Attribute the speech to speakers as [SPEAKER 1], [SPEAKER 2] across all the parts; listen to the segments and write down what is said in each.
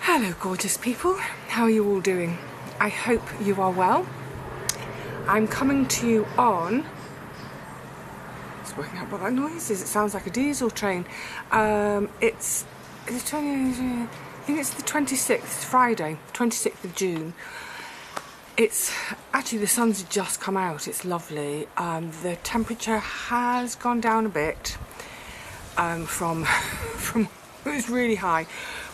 [SPEAKER 1] Hello gorgeous people, how are you all doing? I hope you are well. I'm coming to you on, just working out what that noise is, it sounds like a diesel train. It's 20, I think it's the 26th, Friday, 26th of June. It's actually, the sun's just come out, it's lovely. The temperature has gone down a bit from it was really high.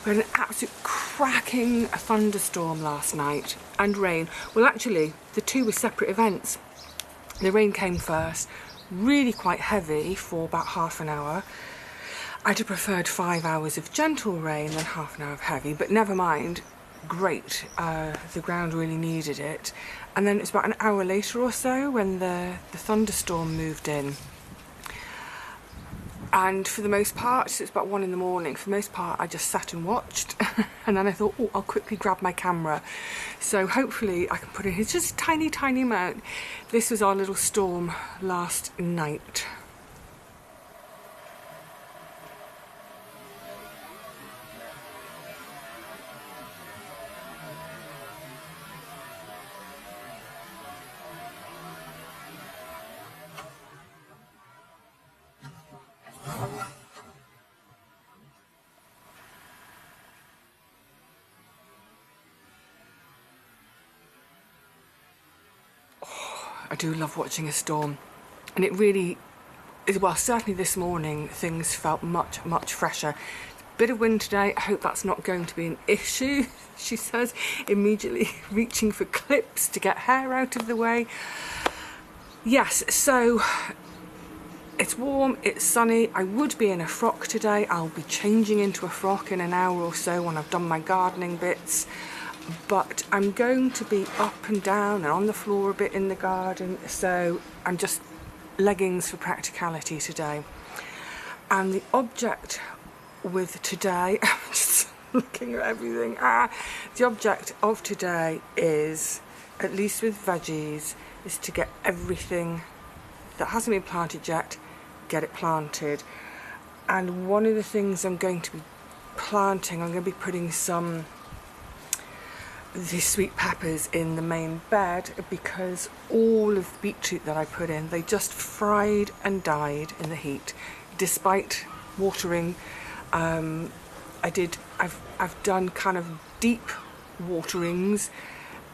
[SPEAKER 1] We had an absolute cracking thunderstorm last night and rain. Well, actually, the two were separate events. The rain came first, really quite heavy for about half an hour. I'd have preferred 5 hours of gentle rain than half an hour of heavy, but never mind, great. The ground really needed it. And then it's about an hour later or so when the thunderstorm moved in. And for the most part, so it's about 1 in the morning, for the most part I just sat and watched and then I thought, oh, I'll quickly grab my camera. So hopefully I can put in here just a tiny, tiny amount. This was our little storm last night. I do love watching a storm, and it really is, well, certainly this morning things felt much, much fresher. Bit of wind today, I hope that's not going to be an issue, she says, immediately reaching for clips to get hair out of the way. Yes, so it's warm, it's sunny. I would be in a frock today. I'll be changing into a frock in an hour or so when I've done my gardening bits. But I'm going to be up and down and on the floor a bit in the garden, so I'm just leggings for practicality today. And the object with today, I'm just looking at everything, the object of today is, at least with veggies, is to get everything that hasn't been planted yet, get it planted. And one of the things I'm going to be planting, I'm going to be putting some these sweet peppers in the main bed, because all of the beetroot that I put in, they just fried and died in the heat, despite watering. I've done kind of deep waterings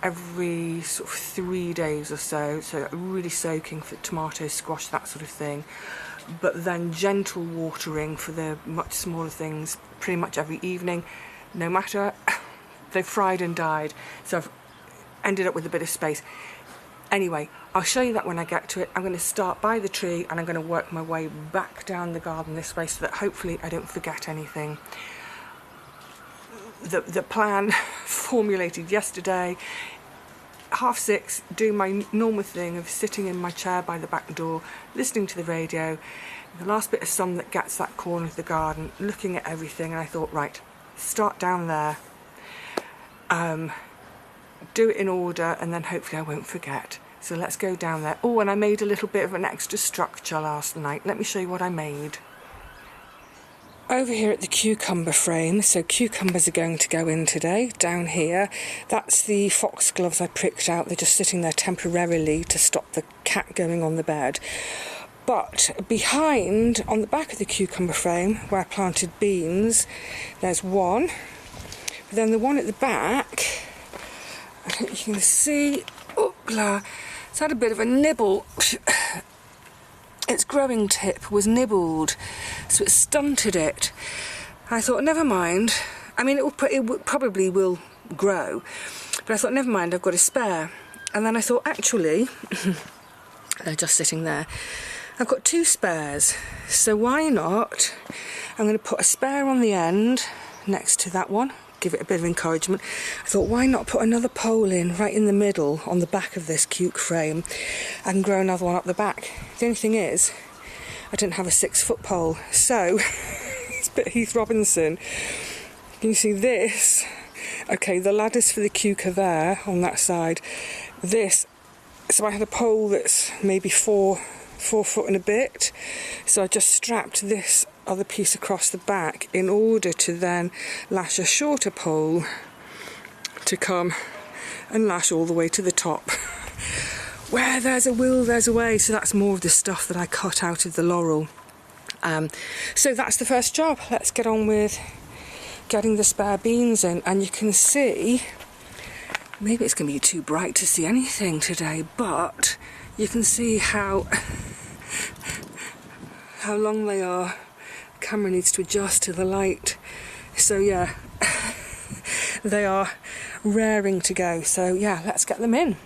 [SPEAKER 1] every sort of 3 days or so, so really soaking for tomatoes, squash, that sort of thing. But then gentle watering for the much smaller things pretty much every evening, no matter. They've fried and died, so I've ended up with a bit of space. Anyway, I'll show you that when I get to it. I'm going to start by the tree and I'm going to work my way back down the garden this way so that hopefully I don't forget anything. The plan formulated yesterday, 6:30, doing my normal thing of sitting in my chair by the back door, listening to the radio, the last bit of sun that gets that corner of the garden, looking at everything, and I thought, right, start down there. Do it in order and then hopefully I won't forget. So let's go down there. Oh, and I made a little bit of an extra structure last night. Let me show you what I made. Over here at the cucumber frame, so cucumbers are going to go in today, down here. That's the foxgloves I pricked out. They're just sitting there temporarily to stop the cat going on the bed. But behind, on the back of the cucumber frame, where I planted beans, there's one. But then the one at the back, I don't know if you can see, it's had a bit of a nibble. Its growing tip was nibbled, so it stunted it. I thought, never mind. I mean, it probably will grow, but I thought, never mind, I've got a spare. And then I thought, actually, they're just sitting there. I've got 2 spares, so why not? I'm going to put a spare on the end next to that one. Give it a bit of encouragement. I thought, why not put another pole in right in the middle on the back of this cuke frame and grow another one up the back. The only thing is, I didn't have a 6-foot pole, so it's a bit Heath Robinson. Can you see this? Okay, the ladder's for the cuke are there on that side. This, so I had a pole that's maybe 4 foot and a bit, so I just strapped this other piece across the back in order to then lash a shorter pole to come and lash all the way to the top. Where there's a will, there's a way. So that's more of the stuff that I cut out of the laurel. So that's the first job. Let's get on with getting the spare beans in. And you can see, maybe it's going to be too bright to see anything today, but you can see how long they are. The camera needs to adjust to the light. So yeah, they are raring to go. So yeah, let's get them in.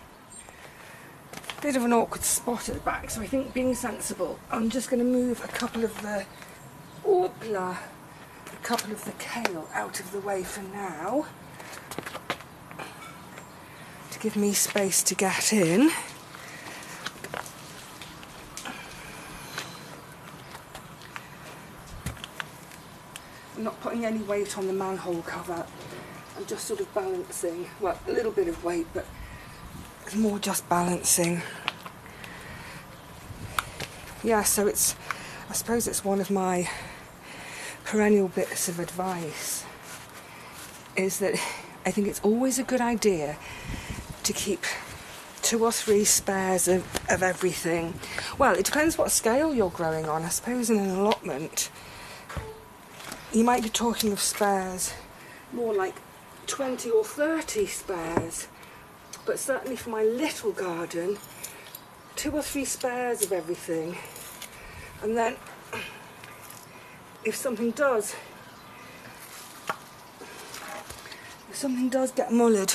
[SPEAKER 1] Bit of an awkward spot at the back, so I think being sensible, I'm just going to move a couple of the kale out of the way for now to give me space to get in. I'm not putting any weight on the manhole cover. I'm just sort of balancing, well, a little bit of weight, but it's more just balancing. Yeah, so I suppose it's one of my perennial bits of advice, is that I think it's always a good idea to keep 2 or 3 spares of everything. Well, it depends what scale you're growing on. I suppose in an allotment, you might be talking of spares more like 20 or 30 spares. But certainly for my little garden, 2 or 3 spares of everything. And then if something does get mullered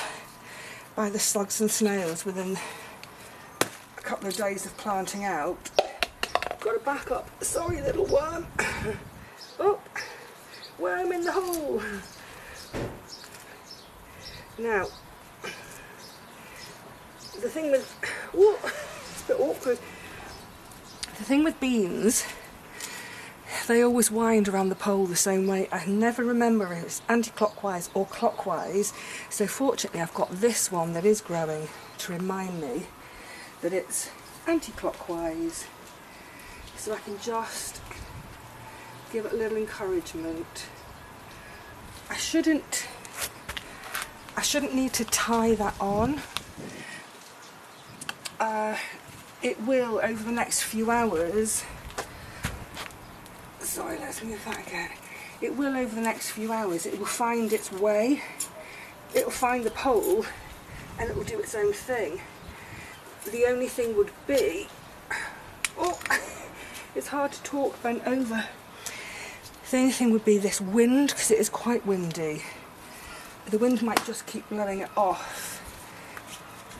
[SPEAKER 1] by the slugs and snails within a couple of days of planting out, I've got to back up. Sorry, little worm. Oh, worm in the hole. Now, the thing with, it's a bit awkward. The thing with beans, they always wind around the pole the same way. I never remember if it's anti-clockwise or clockwise. So fortunately I've got this one that is growing to remind me that it's anti-clockwise. So I can just give it a little encouragement. I shouldn't need to tie that on. It will, over the next few hours, sorry, let's move that again. It will, over the next few hours, it will find its way, it will find the pole, and it will do its own thing. The only thing would be, oh, it's hard to talk bent over. The only thing would be this wind, because it is quite windy. The wind might just keep blowing it off,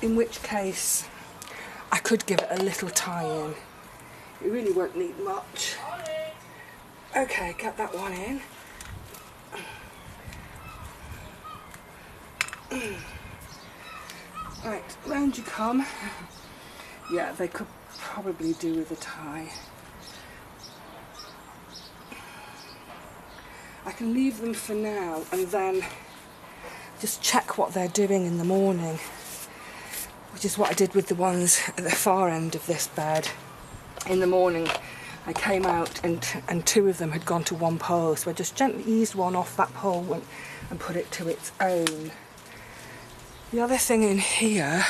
[SPEAKER 1] in which case I could give it a little tie-in. It really won't need much. Okay, get that one in. Right, round you come. Yeah, they could probably do with a tie. I can leave them for now and then just check what they're doing in the morning, which is what I did with the ones at the far end of this bed. In the morning I came out and 2 of them had gone to one pole, so I just gently eased one off that pole and put it to its own. The other thing in here,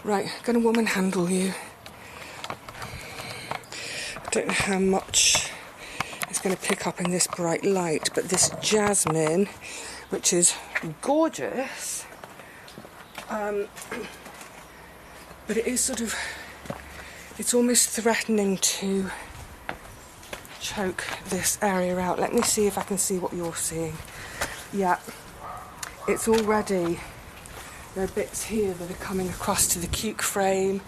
[SPEAKER 1] right, going to woman handle you. I don't know how much it's going to pick up in this bright light, but this jasmine, which is gorgeous, but it is sort of, it's almost threatening to choke this area out. Let me see if I can see what you're seeing. Yeah, it's already, there are bits here that are coming across to the cuke frame,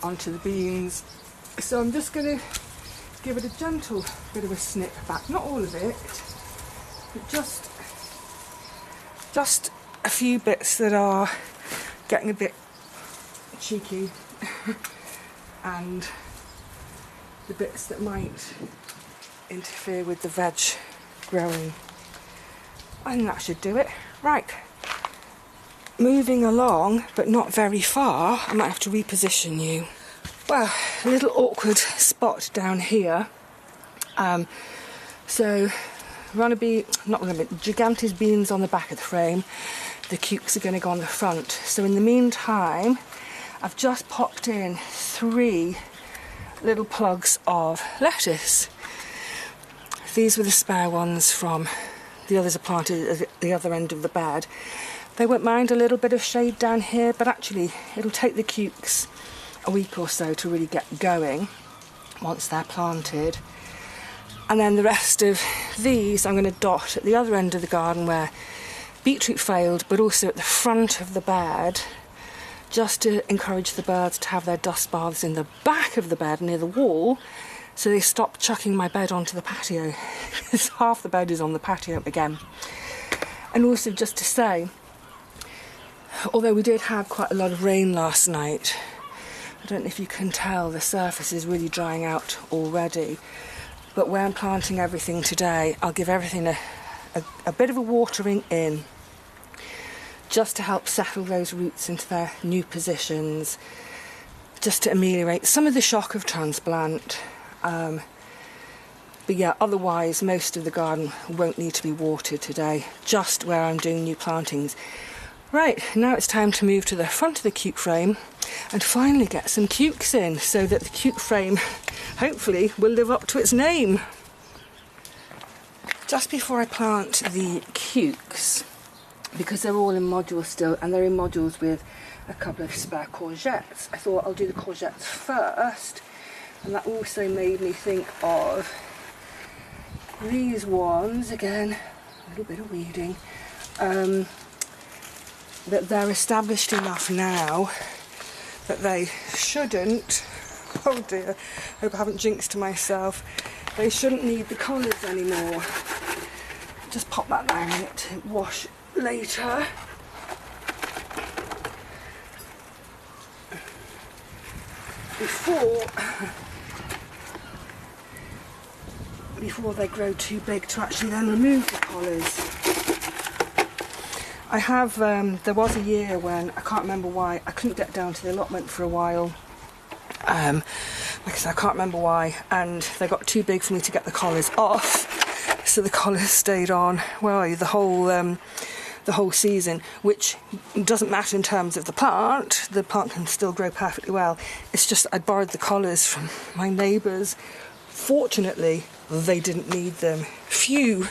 [SPEAKER 1] onto the beans. So I'm just going to give it a gentle bit of a snip back. Not all of it, but just a few bits that are getting a bit cheeky and the bits that might interfere with the veg growing. I think that should do it. Right, moving along, but not very far. I might have to reposition you. Well, a little awkward spot down here. So Gigantes beans on the back of the frame. The cukes are going to go on the front. So in the meantime, I've just popped in 3 little plugs of lettuce. These were the spare ones from the others are planted at the other end of the bed. They won't mind a little bit of shade down here, but actually it'll take the cukes a week or so to really get going once they're planted. And then the rest of these I'm going to dot at the other end of the garden where beetroot failed, but also at the front of the bed, just to encourage the birds to have their dust baths in the back of the bed near the wall, so they stop chucking my bed onto the patio, because half the bed is on the patio again. And also just to say, although we did have quite a lot of rain last night, I don't know if you can tell, the surface is really drying out already. But where I'm planting everything today, I'll give everything a bit of a watering in, just to help settle those roots into their new positions, just to ameliorate some of the shock of transplant. But yeah, otherwise most of the garden won't need to be watered today, just where I'm doing new plantings. Right, now it's time to move to the front of the cuke frame and finally get some cukes in, so that the cuke frame hopefully will live up to its name. Just before I plant the cukes, because they're all in modules still, and they're in modules with a couple of spare courgettes, I thought I'll do the courgettes first. And that also made me think of these ones, again, a little bit of weeding, that they're established enough now that they shouldn't, oh dear, hope I haven't jinxed myself, they shouldn't need the collars anymore. Just pop that down in it to wash later. Before they grow too big to actually then remove the collars. I have, there was a year when, I can't remember why, I couldn't get down to the allotment for a while, because I can't remember why, and they got too big for me to get the collars off, so the collars stayed on, well, the whole season, which doesn't matter in terms of the plant can still grow perfectly well. It's just I borrowed the collars from my neighbours. Fortunately, they didn't need them. Phew.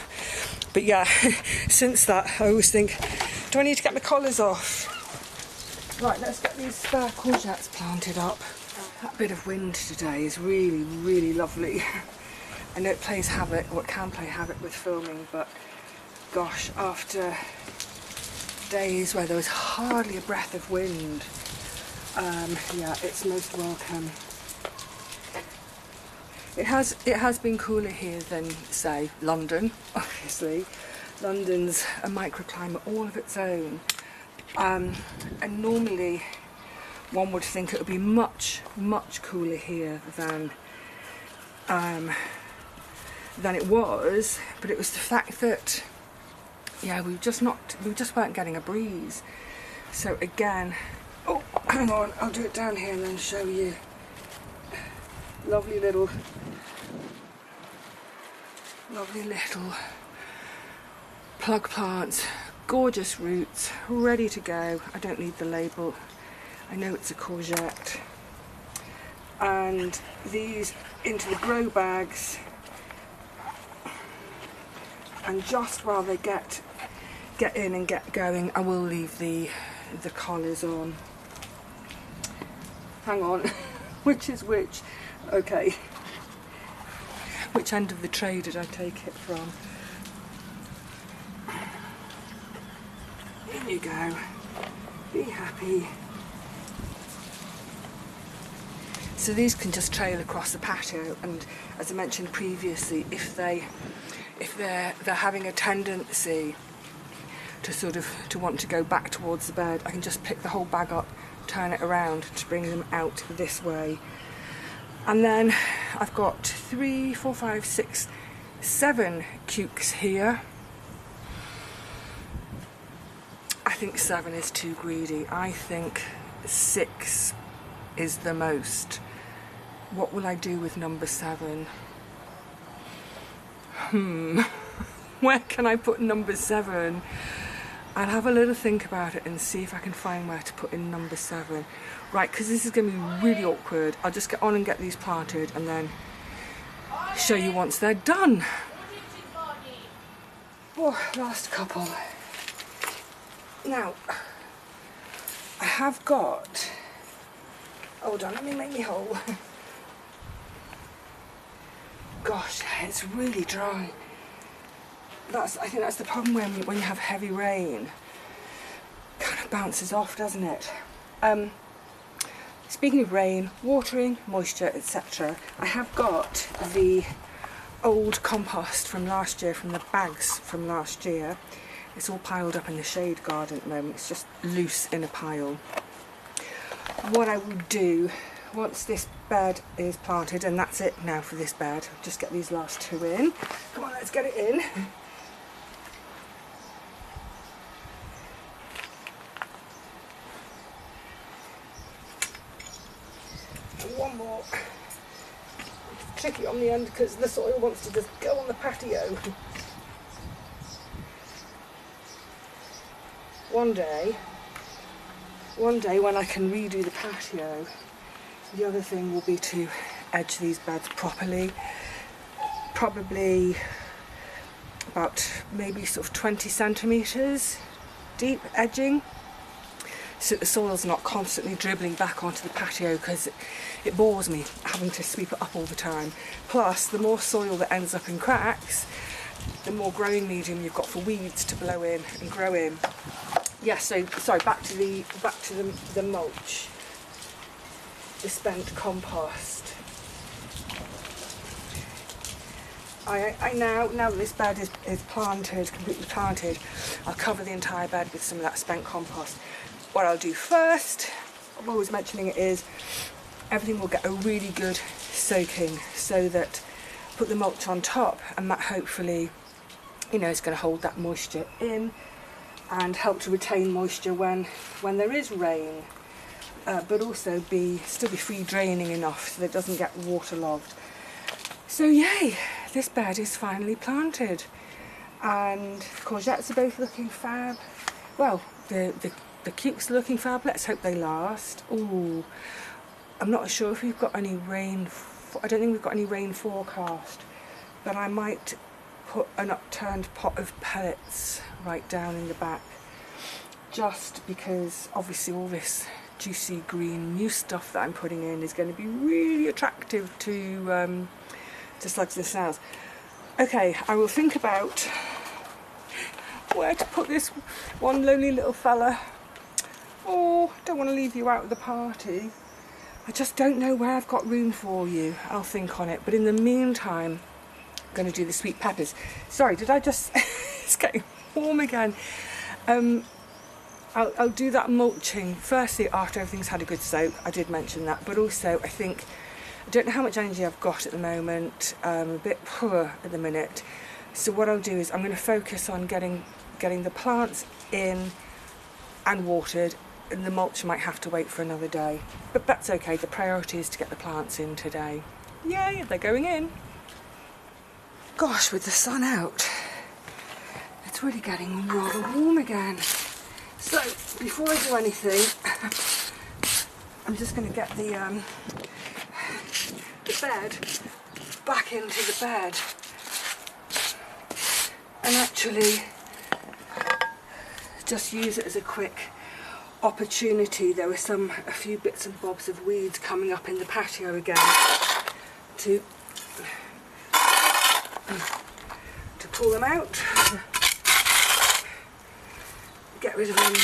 [SPEAKER 1] But yeah, since that, I always think, do I need to get my collars off? Right, let's get these spare courgettes planted up. That bit of wind today is really, really lovely. I know it plays havoc, or it can play havoc with filming, but gosh, after days where there was hardly a breath of wind, yeah, it's most welcome. It has been cooler here than, say, London, obviously. London's a microclimate all of its own, and normally one would think it would be much, much cooler here than it was, but it was the fact that, yeah, we just weren't getting a breeze. So again, oh, hang on, I'll do it down here and then show you. Lovely little plug plants, gorgeous roots, ready to go. I don't need the label, I know it's a courgette. And these into the grow bags, and just while they get in and get going, I will leave the collars on. Hang on, which is which? Okay, which end of the tray did I take it from? In you go, be happy. So these can just trail across the patio, and as I mentioned previously, if they're having a tendency to want to go back towards the bed, I can just pick the whole bag up, turn it around to bring them out this way. And then I've got 3, 4, 5, 6, 7 cukes here. I think 7 is too greedy. I think 6 is the most. What will I do with number 7? where can I put number 7? I'll have a little think about it and see if I can find where to put in number 7. Right, because this is going to be really awkward. I'll just get on and get these planted and then show you once they're done. Oh, last couple. Now, I have got... Hold on, let me make me whole. Gosh, it's really dry. I think that's the problem when you have heavy rain. It kind of bounces off, doesn't it? Speaking of rain, watering, moisture, etc. I have got the old compost from last year, from the bags from last year. It's all piled up in the shade garden at the moment. It's just loose in a pile. What I will do, once this bed is planted, and that's it now for this bed, just get these last 2 in. Come on, let's get it in. And one more. It's tricky on the end because the soil wants to just go on the patio. One day when I can redo the patio, the other thing will be to edge these beds properly. Probably about maybe sort of 20 centimetres deep edging, so the soil's not constantly dribbling back onto the patio, because it bores me having to sweep it up all the time. Plus, the more soil that ends up in cracks, the more growing medium you've got for weeds to blow in and grow in. Yeah, so sorry, back to the mulch, the spent compost. I now that this bed is planted, completely planted, I'll cover the entire bed with some of that spent compost. What I'll do first, I'm always mentioning it, is everything will get a really good soaking, so that put the mulch on top, and that hopefully, you know, is going to hold that moisture in and help to retain moisture when there is rain, but also still be free draining enough so that it doesn't get waterlogged. So yay, this bed is finally planted, and courgettes are both looking fab. Well, the cukes are looking fab. Let's hope they last. Ooh, I'm not sure if we've got any rain. I don't think we've got any rain forecast, but I might put an upturned pot of pellets right down in the back, just because obviously all this juicy green new stuff that I'm putting in is going to be really attractive to slugs and snails. Okay, I will think about where to put this one lonely little fella. Oh, don't want to leave you out of the party. I just don't know where I've got room for you. I'll think on it, but in the meantime, I'm going to do the sweet peppers. Sorry, did I just... It's getting warm again. I'll do that mulching firstly after everything's had a good soak. I did mention that, but also I don't know how much energy I've got at the moment. I'm a bit poor at the minute. So what I'll do is I'm going to focus on getting the plants in and watered, and the mulch might have to wait for another day. But that's okay, the priority is to get the plants in today. Yay, they're going in. Gosh, with the sun out, it's really getting rather warm again. So, before I do anything, I'm just going to get the bed back into the bed, and actually just use it as a quick opportunity. There were a few bits and bobs of weeds coming up in the patio again, to pull them out, get rid of them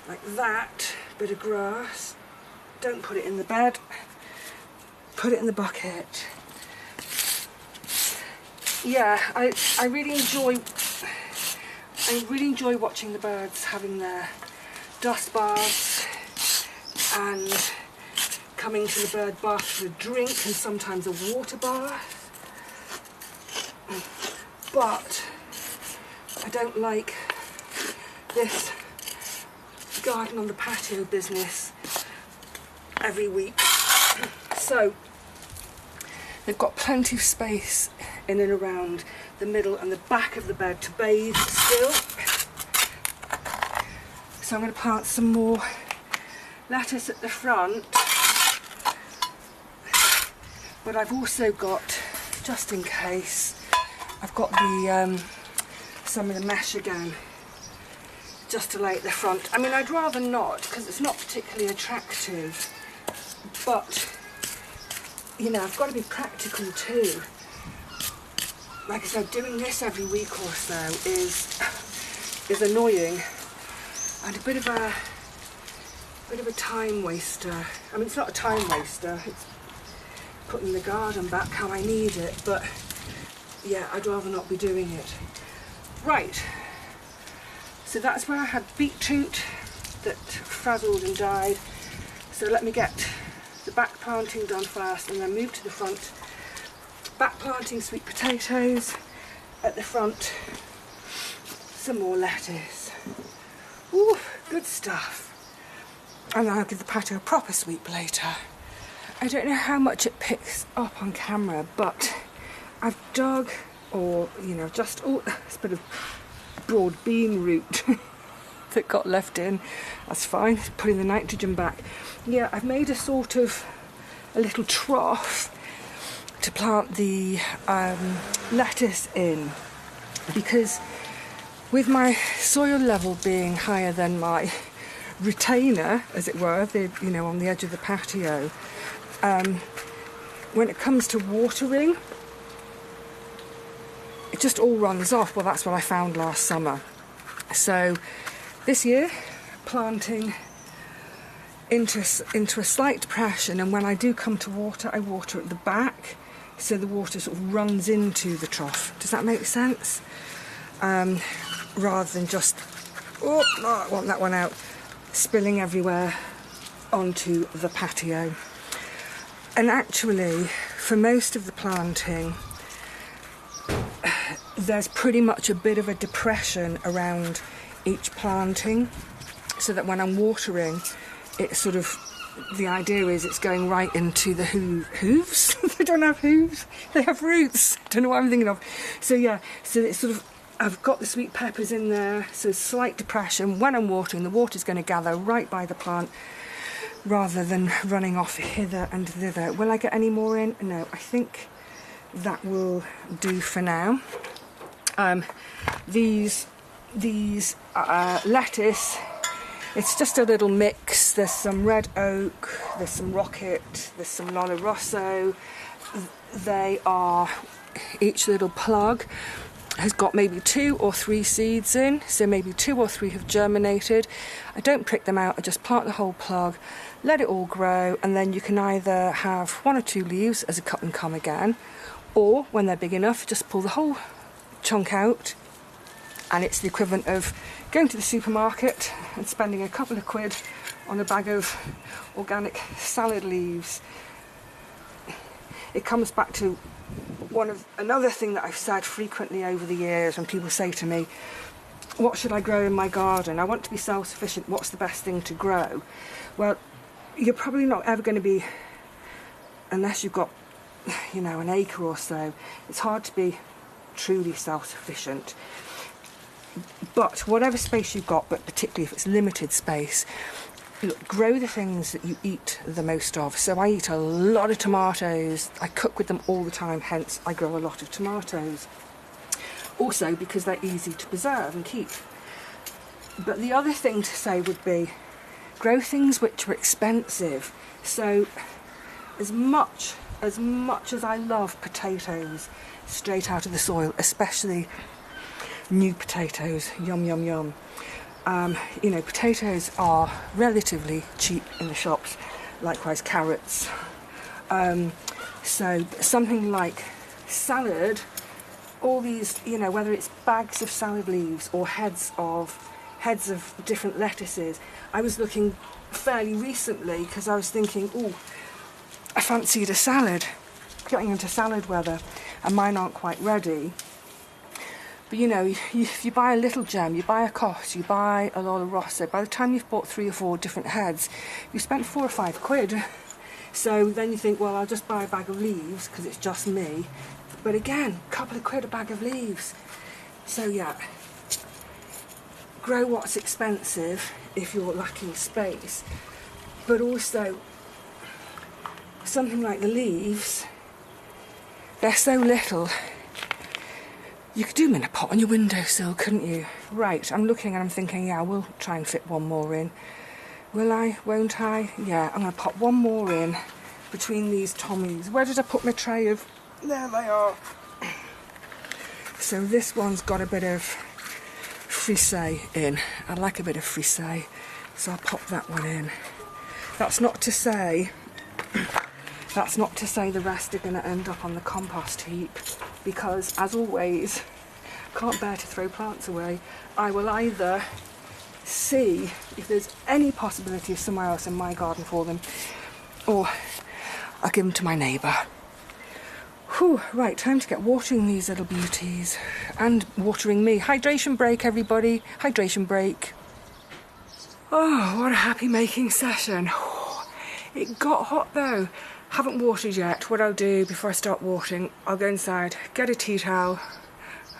[SPEAKER 1] like that. Bit of grass, don't put it in the bed, put it in the bucket. Yeah, I really enjoy watching the birds having their dust baths and coming to the bird bath for a drink and sometimes a water bath. But I don't like this garden on the patio business every week. So they've got plenty of space in and around the middle and the back of the bed to bathe still. So I'm going to plant some more lettuce at the front, but I've also got, just in case, I've got the some of the mesh again, just to lay at the front. I mean, I'd rather not, because it's not particularly attractive, but you know, I've got to be practical too. Like I said, doing this every week or so is annoying and a bit of a time waster. I mean, it's not a time waster, it's putting the garden back how I need it, but yeah, I'd rather not be doing it. Right, so that's where I had beetroot that frazzled and died. So let me get the back planting done first and then move to the front. Back planting sweet potatoes, at the front some more lettuce. Ooh, good stuff. And then I'll give the patio a proper sweep later. I don't know how much it picks up on camera, but I've dug, or you know, just this bit of broad bean root that got left in. That's fine, putting the nitrogen back. Yeah, I've made a sort of a little trough to plant the lettuce in, because with my soil level being higher than my retainer, as it were, you know, on the edge of the patio, when it comes to watering, it just all runs off. Well, that's what I found last summer. So this year, planting into a slight depression, and when I do come to water, I water at the back, so the water sort of runs into the trough. Does that make sense? Rather than just, oh, I want that one out, spilling everywhere onto the patio. And actually, for most of the planting, there's pretty much a bit of a depression around each planting, so that when I'm watering, it's sort of, the idea is it's going right into the hooves. They don't have hooves, they have roots. Don't know what I'm thinking of. So yeah, so it's sort of, I've got the sweet peppers in there, so slight depression. When I'm watering, the water's going to gather right by the plant rather than running off hither and thither. Will I get any more in? No, I think that will do for now. These lettuce, it's just a little mix. There's some red oak, there's some rocket, there's some Lola Rosso. They are, each little plug has got maybe 2 or 3 seeds in, so maybe 2 or 3 have germinated. I don't prick them out, I just plant the whole plug, let it all grow, and then you can either have 1 or 2 leaves as a cut and come again, or when they're big enough, just pull the whole chunk out, and it's the equivalent of going to the supermarket and spending a couple of quid on a bag of organic salad leaves. It comes back to another thing that I've said frequently over the years when people say to me, what should I grow in my garden? I want to be self-sufficient, what's the best thing to grow? Well, you're probably not ever going to be, unless you've got, you know, an acre or so, it's hard to be truly self-sufficient. But whatever space you've got, but particularly if it's limited space, look, grow the things that you eat the most of. So I eat a lot of tomatoes, I cook with them all the time, hence I grow a lot of tomatoes. Also because they're easy to preserve and keep. But the other thing to say would be, grow things which are expensive. So as much as I love potatoes straight out of the soil, especially new potatoes, yum yum yum, you know, potatoes are relatively cheap in the shops, likewise carrots. So something like salad, all these, you know, whether it's bags of salad leaves or heads of different lettuces. I was looking fairly recently because I was thinking, oh, I fancied a salad, getting into salad weather, and mine aren't quite ready. But you know, if you buy a little gem, you buy a Cottage, you buy a Lola Rosso, by the time you've bought 3 or 4 different heads, you spent 4 or 5 quid. So then you think, well, I'll just buy a bag of leaves because it's just me. But again, a couple of quid a bag of leaves. So yeah, grow what's expensive if you're lacking space. But also, something like the leaves, they're so little. You could do them in a pot on your windowsill, couldn't you? Right, I'm looking and I'm thinking, yeah, we'll try and fit one more in. Will I? Won't I? Yeah, I'm going to pop one more in between these Tommies. Where did I put my tray of... There they are. So this one's got a bit of frisee in. I like a bit of frisee, so I'll pop that one in. That's not to say the rest are going to end up on the compost heap, because as always, can't bear to throw plants away. I will either see if there's any possibility of somewhere else in my garden for them, or I'll give them to my neighbour. Whew, right, time to get watering these little beauties and watering me. Hydration break, everybody. Hydration break. Oh, what a happy making session. It got hot though. Haven't watered yet. What I'll do before I start watering, I'll go inside, get a tea towel,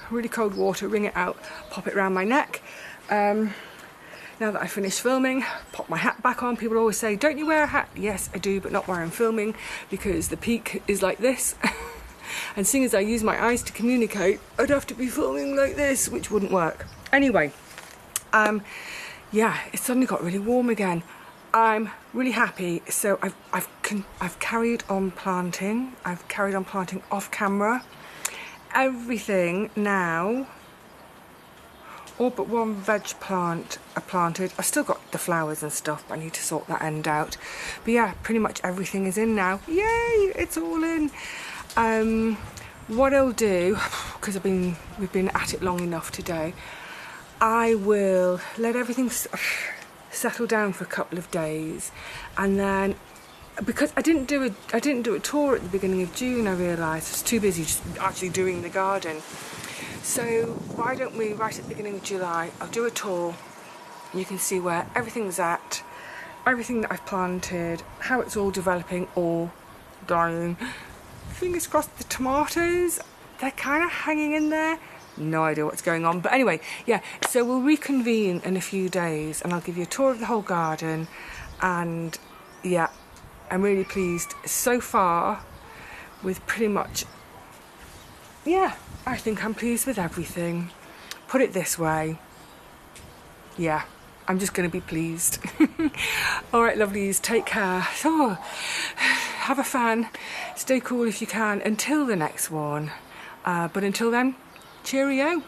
[SPEAKER 1] really cold water, wring it out, pop it around my neck. Now that I finished filming, pop my hat back on. People always say, don't you wear a hat? Yes, I do, but not while I'm filming, because the peak is like this. And seeing as I use my eyes to communicate, I'd have to be filming like this, which wouldn't work. Anyway, yeah, it suddenly got really warm again. I'm really happy. So I've carried on planting. I've carried on planting off camera. Everything now, all but one veg plant I planted. I've still got the flowers and stuff, but I need to sort that end out. But yeah, pretty much everything is in now. Yay, it's all in. What I'll do, because we've been at it long enough today, I will let everything settle down for a couple of days, and then, because I didn't do a tour at the beginning of June, I realised I was too busy just actually doing the garden. So why don't we, right at the beginning of July, I'll do a tour. You can see where everything's at, everything that I've planted, how it's all developing or dying. Fingers crossed the tomatoes, they're kind of hanging in there. No idea what's going on, but anyway, yeah, so we'll reconvene in a few days and I'll give you a tour of the whole garden. And yeah, I'm really pleased so far with pretty much, yeah, I think I'm pleased with everything. Put it this way, yeah, I'm just going to be pleased. All right, lovelies, take care. Oh, have a fan, stay cool if you can until the next one. But until then, cheerio.